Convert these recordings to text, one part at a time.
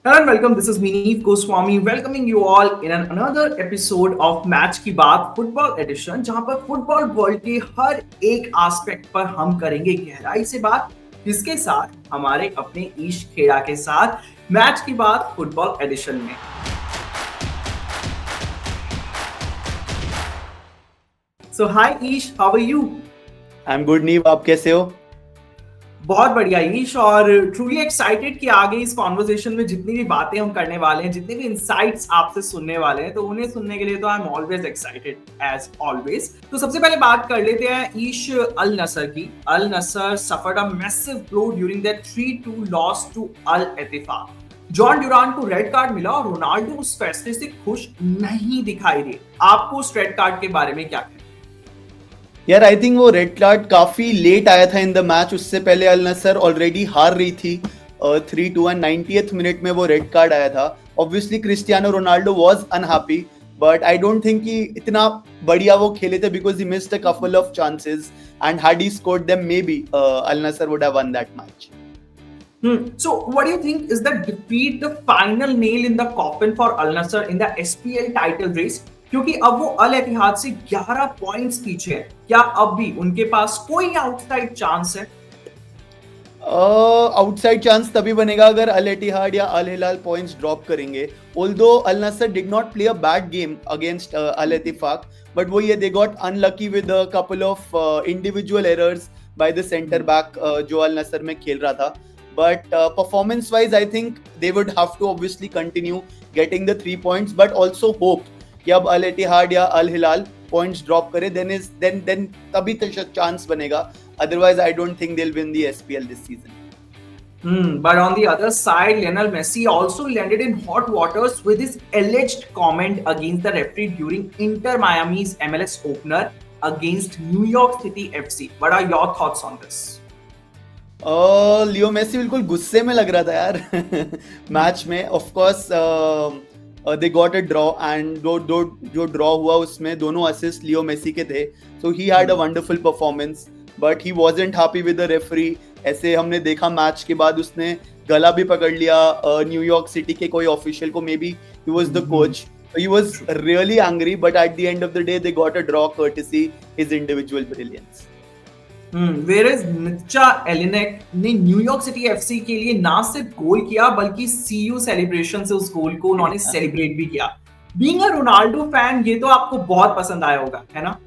Hello and welcome. This is Mineet Goswami welcoming you all in another episode of match की बात football addition, जहां पर football world के हर एक aspect पर हम करेंगे गहराई से बात। किसके साथ? हमारे अपने ईश खेड़ा के साथ मैच की बात फुटबॉल एडिशन में। So hi Ish, how are you? I am good Neev, आप कैसे हो? बहुत बढ़िया ईश, और ट्रूली एक्साइटेड कि आगे इस कॉन्वर्सेशन में जितनी भी बातें हम करने वाले हैं, जितने भी इनसाइट्स आपसे सुनने वाले हैं, तो उन्हें सुनने के लिए तो I am always excited as always. तो सबसे पहले बात कर लेते हैं ईश अल नसर की। Al Nassr suffered a massive blow during that 3-2 loss to Al Ittifaq. Jhon Durand को रेड कार्ड मिला और रोनाल्डो उस फैसले से खुश नहीं दिखाई दे। आपको उस रेड कार्ड के बारे में क्या कहना? यार आई थिंक वो रेड कार्ड काफी लेट आया था इन द मैच। उससे पहले अल नसर ऑलरेडी हार रही थी 3-2 एंड 90th मिनट में वो रेड कार्ड आया था। Obviously Cristiano Ronaldo was unhappy, but I don't think कि इतना बढ़िया वो खेले थे because he missed a couple of chances and had he scored them may be Al Nassr would have won that match. So, what do you think is the defeat the final nail in the coffin for Al Nassr in the SPL title race? क्योंकि अब वो अल इत्तेहाद से 11 points पीछे है। क्या अब भी उनके पास कोई आउटसाइड चांस है? आउटसाइड चांस तभी बनेगा अगर अल इत्तेहाद या अल हिलाल पॉइंट्स ड्रॉप करेंगे। Although Al Nassr did not play a bad game against Al Ittifaq, but वो ये they got unlucky with a couple of individual errors by the centre back जो Al नसर में खेल रहा था। But performance-wise, I think they would have to obviously continue getting the 3 points, but also hope कि अब अल Ittihad या Al हिलाल points drop करे, then तभी तो chance बनेगा. Otherwise, I don't think they'll win the SPL this season. But on the other side, Lionel Messi also landed in hot waters with his alleged comment against the referee during Inter Miami's MLS opener against New York City FC. What are your thoughts on this? Leo Messi बिल्कुल गुस्से में लग रहा था यार match में। Of course they got a draw and जो draw हुआ उसमें दोनों असिस्ट लियो मेसी के थे, so he had a wonderful performance, but he wasn't happy with the referee. ऐसे हमने देखा मैच के बाद उसने गला भी पकड़ लिया न्यूयॉर्क सिटी के कोई ऑफिशियल को, may be he was the coach, he was really angry, but at the end of the day they got a draw courtesy his individual brilliance. Whereas मिर्चा एलिनेक ने न्यूयॉर्क सिटी एफसी के लिए ना सिर्फ गोल किया बल्कि सीयू सेलिब्रेशन से उस गोल को उन्होंने सेलिब्रेट भी किया। बीइंग अ रोनाल्डो फैन, ये तो आपको बहुत पसंद आया होगा, है ना?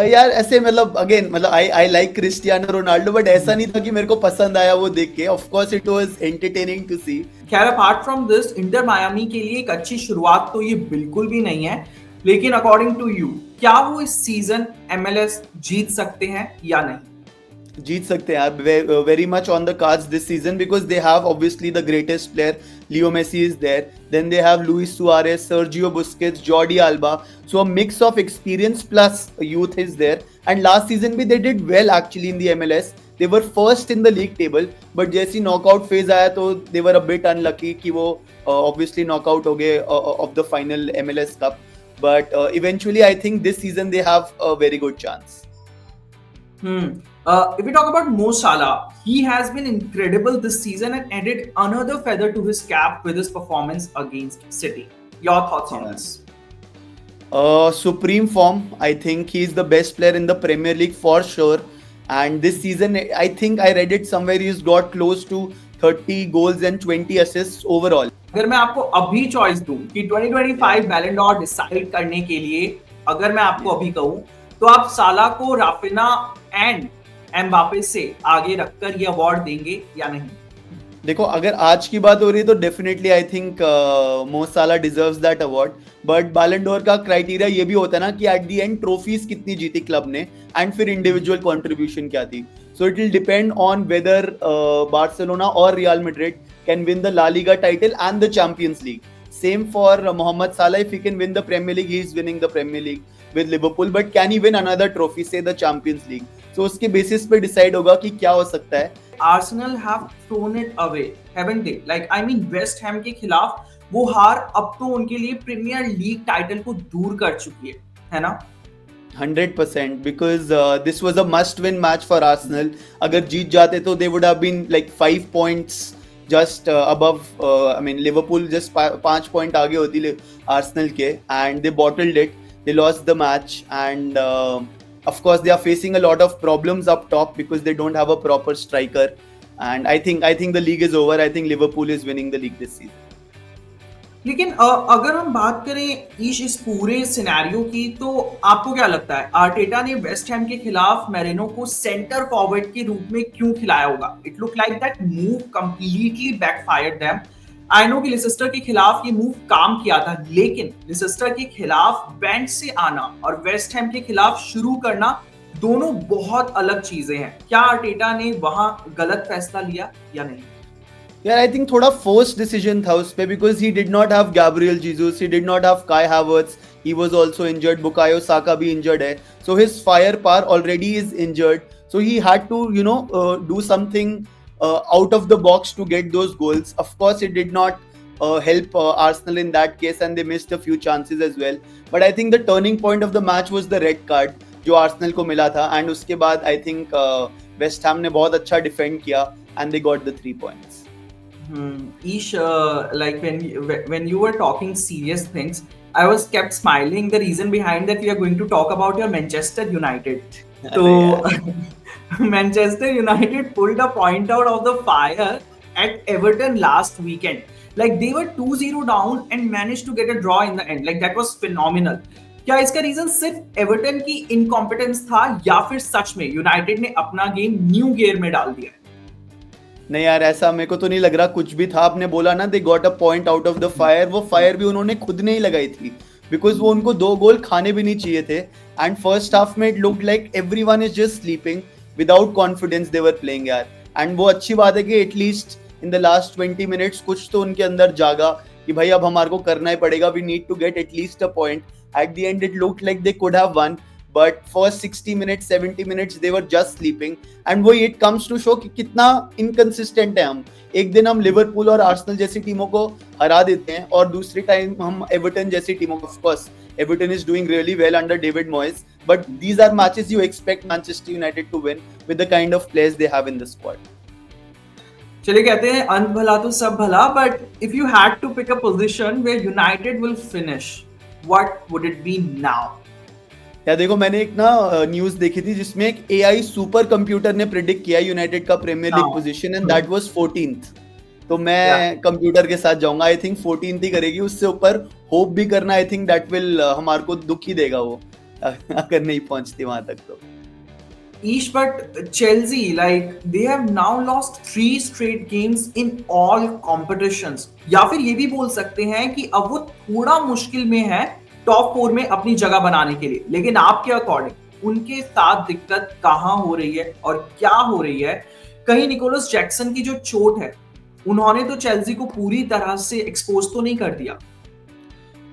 यार ऐसे मतलब अगेन मतलब I like Cristiano Ronaldo, but ऐसा नहीं था कि मेरे को पसंद आया वो देख के। Of course it was entertaining to see. खैर, apart from this, Inter Miami के लिए एक अच्छी शुरुआत तो ये बिल्कुल भी नहीं है, लेकिन अकॉर्डिंग टू यू, क्या वो इस सीजन एमएलएस जीत सकते हैं या नहीं? जीत सकते हैं यार, very much on the cards this season because they have obviously the greatest player, Leo Messi is there, then they have Luis Suarez, Sergio Busquets, Jordi Alba, so a mix of experience plus youth is there. And last season भी they did well actually in the MLS, they were first in the league table, but जैसी knockout phase आया तो they were a bit unlucky कि वो obviously knockout हो गए of the final MLS Cup, but eventually I think this season they have a very good chance. If we talk about Mo Salah, he has been incredible this season and added another feather to his cap with his performance against City. Your thoughts on this? Supreme form. I think he is the best player in the Premier League for sure. And this season, I think I read it somewhere, he's got close to 30 goals and 20 assists overall. अगर मैं आपको अभी choice दूं कि 2025 बैलन Dar decide करने के लिए, अगर मैं आपको अभी कहूं, तो आप साला को राफिना एंड एम्बापे से आगे रखकर ये अवार्ड देंगे या नहीं? देखो, अगर आज की बात हो रही है तो डेफिनेटली आई थिंक मो साला डिजर्व्स दैट अवार्ड, बट बैलन डोर का क्राइटेरिया ये भी होता है ना कि एट द एंड ट्रॉफीज कितनी जीती क्लब ने एंड फिर इंडिविजुअल कंट्रीब्यूशन क्या थी। So it will depend on whether Barcelona और Real Madrid can win the La Liga title and the Champions League. Same for Mohamed Salah, if he can win the Premier League, he is winning the Premier League with Liverpool, but can he win another trophy, say the Champions League? तो उसके basis पे decide होगा कि क्या हो सकता है। Arsenal have thrown it away, haven't they? Like, I mean, West Ham के खिलाफ वो हार अब तो उनके लिए प्रीमियर लीग टाइटल को दूर कर चुकी है ना? 100% because this was a must win match for Arsenal. अगर जीत जाते तो they would have been like 5 points just above. I mean, Liverpool just 5 point आगे होती Arsenal के, and they bottled it. They lost the match, and of course they are facing a lot of problems up top because they don't have a proper striker. And I think the league is over. I think Liverpool is winning the league this season. लेकिन अगर हम बात करें ईश इस पूरे scenario की, तो आपको क्या लगता है आर्टेटा ने वेस्ट हैम के खिलाफ मैरिनो को सेंटर फॉरवर्ड के रूप में क्यों खिलाया होगा? It look like that move completely backfired them. I know कि लिसेस्टर के खिलाफ ये मूव काम किया था, लेकिन लिसेस्टर के खिलाफ बेंच से आना और वेस्ट हैम के खिलाफ शुरू करना दोनों बहुत अलग चीजें हैं। क्या आर्टेटा ने वहां गलत फैसला लिया या नहीं? Yeah, I think थोड़ा forced decision था उस पे, because he did not have Gabriel Jesus, he did not have Kai Havertz, he was also injured, Bukayo Saka भी injured है, so his firepower already is injured, so he had to do something out of the box to get those goals. Of course, it did not help Arsenal in that case, and they missed a few chances as well. But I think the turning point of the match was the red card जो Arsenal को मिला था, and उसके बाद I think West Ham ने बहुत अच्छा defend किया and they got the 3 points. Ish, like when you were talking serious things, I was kept smiling. The reason behind that, we are going to talk about your Manchester United. So Manchester United pulled a point out of the fire at Everton last weekend. Like they were 2-0 down and managed to get a draw in the end. Like that was phenomenal. क्या इसका reason सिर्फ Everton की incompetence था, या फिर सच में United ने अपना गेम न्यू गियर में डाल दिया? नहीं यार, ऐसा मेरे को तो नहीं लग रहा कुछ भी था। आपने बोला ना दे got a point out of the fire, वो फायर भी उन्होंने खुद नहीं लगाई थी, बिकॉज वो उनको 2 गोल खाने भी नहीं चाहिए थे। एंड फर्स्ट हाफ में it looked like everyone is just sleeping, without confidence they were playing यार। एंड वो अच्छी बात है कि at least in the last 20 minutes कुछ तो उनके अंदर जागा कि भाई अब हमारे को करना ही पड़ेगा, we need to get at least a point. At the end it looked like they could have won, but first 60 minutes 70 minutes they were just sleeping, and वो it comes to show कि कितना inconsistent है हम। एक दिन हम Liverpool और Arsenal जैसी टीमों को हरा देते हैं और दूसरी टाइम हम एवर्टन जैसी टीमों को। of course Everton is doing really well under David Moyes, but these are matches you expect Manchester United to win with the kind of players they have in the squad. चलिए, कहते हैं अंत भला तो सब भला, but if you had to pick a position where United will finish, what would it be now? या देखो, मैंने एक ना न्यूज देखी थी जिसमें एक AI सुपर कंप्यूटर ने प्रेडिक्ट किया यूनाइटेड का premier league position, and that was 14th। तो मैं कंप्यूटर के साथ जाऊंगा, आई थिंक 14th ही करेगी। उससे ऊपर होप भी करना आई थिंक दैट विल हमारे को दुख ही देगा वो अगर नहीं पहुंचती वहां तक तो। Ish, but Chelsea, like they have now lost 3 straight games in all competitions. या फिर ये भी बोल सकते हैं कि अब वो थोड़ा मुश्किल में है टॉप 4 में अपनी जगह बनाने के लिए। लेकिन आपके अकॉर्डिंग उनके साथ दिक्कत कहां हो रही है और क्या हो रही है? कहीं निकोलस जैक्सन की जो चोट है, उन्होंने तो चेल्सी को पूरी तरह से एक्सपोज तो नहीं कर दिया?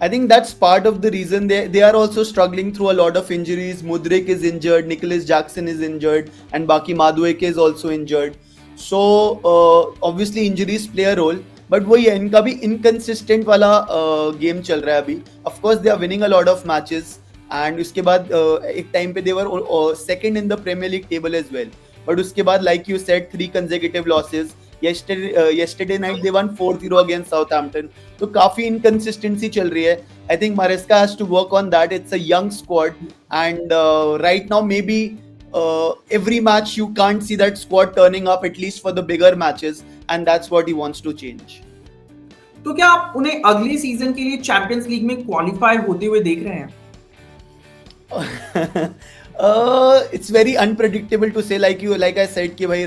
I think that's part of the reason they are also struggling through a lot of injuries. Mudryk is injured, Nicholas Jackson is injured, and Baki Madueke is also injured. So obviously injuries play a role, but वही है, इनका भी inconsistent वाला game चल रहा है अभी। Of course they are winning a lot of matches, and उसके बाद एक टाइम पे they were second in the Premier League table as well. But उसके बाद like you said 3 consecutive losses. Yesterday night they won 4-0 against Southampton. तो काफी inconsistency चल रही है। I think Maresca has to work on that. It's a young squad, and right now maybe every match you can't see that squad turning up, at least for the bigger matches, and that's what he wants to change. तो क्या आप उन्हें अगली season के लिए champions league में qualify होते हुए देख रहे हैं? It's very unpredictable to say, like I said कि भाई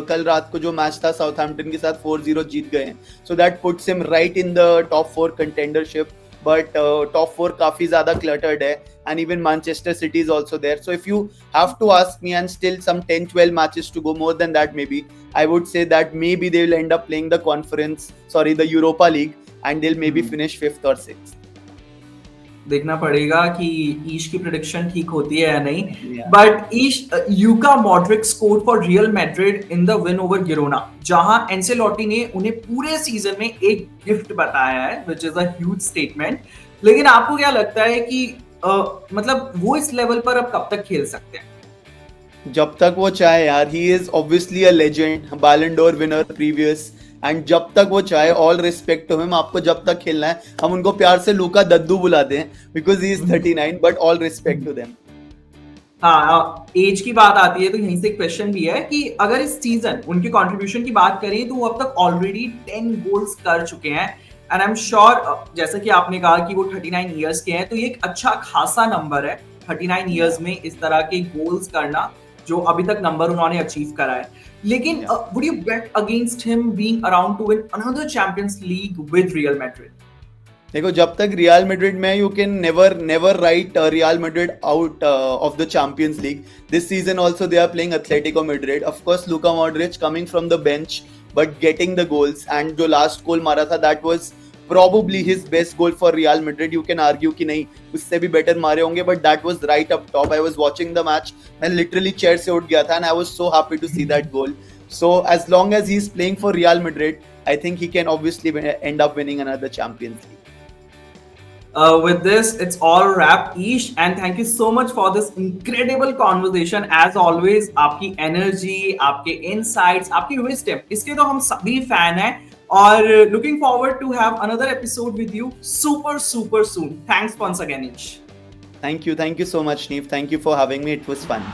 कल रात को जो मैच था साउथहैम्पटन के साथ 4-0 जीत गए हैं, so that puts him right in the top 4 contendership, but top 4 काफी ज्यादा cluttered है, and even Manchester City is also there. So if you have to ask me, and still some 10-12 matches to go, more than that maybe, I would say that maybe they will end up playing the Europa League, and they'll maybe finish 5th or 6th. देखना पड़ेगा कि ईश की prediction ठीक होती है या नहीं। But Ish, Luka Modric scored for Real Madrid in the win over Girona, जहां एंसेलोटी ने उन्हें पूरे सीजन में एक गिफ्ट बताया है, which is a huge statement. लेकिन आपको क्या लगता है कि मतलब वो इस लेवल पर अब कब तक खेल सकते हैं? जब तक वो चाहे यार। He is obviously a legend, बैलन डोर विनर प्रीवियस, एंड जब तक वो चाहे, ऑल रिस्पेक्ट टू हिम, आपको जब तक खेलना है, हम उनको प्यार से लूका दद्दू बुलाते हैं because he is 39, but all respect to them. हाँ, एज की बात आती है तो यहीं से एक क्वेश्चन भी है कि अगर इस सीजन उनके कंट्रीब्यूशन की बात करें तो वो अब तक ऑलरेडी 10 गोल्स कर चुके हैं एंड आई एम श्योर, जैसा कि आपने कहा कि वो 39 इयर्स के हैं, तो ये एक अच्छा खासा नंबर है 39 इयर्स में इस तरह के गोल्स करना, जो अभी तक नंबर उन्होंने अचीव करा है। लेकिन would you bet against him being around to win another Champions League with Real Madrid? देखो, जब तक रियल मैड्रिड में, you can never write Real Madrid out of the Champions League. This season also they are playing Atletico Madrid, of course Luka Modric coming from the bench but getting the goals, and जो last goal मारा था that was probably his best goal for Real Madrid. You can argue कि नहीं उससे भी better मारे होंगे, but that was right up top. I was watching the match, मैं literally chair से उठ गया था and I was so happy to see that goal. So as long as he's playing for Real Madrid, I think he can obviously end up winning another Champions League. With this, it's all wrapped, Ish, and thank you so much for this incredible conversation. As always, आपकी energy, आपके insights, आपकी wisdom, इसके तो हम सभी fan हैं, और looking forward to have another episode with you super soon. Thanks once again, Ish. Thank you so much, Neve. Thank you for having me. It was fun.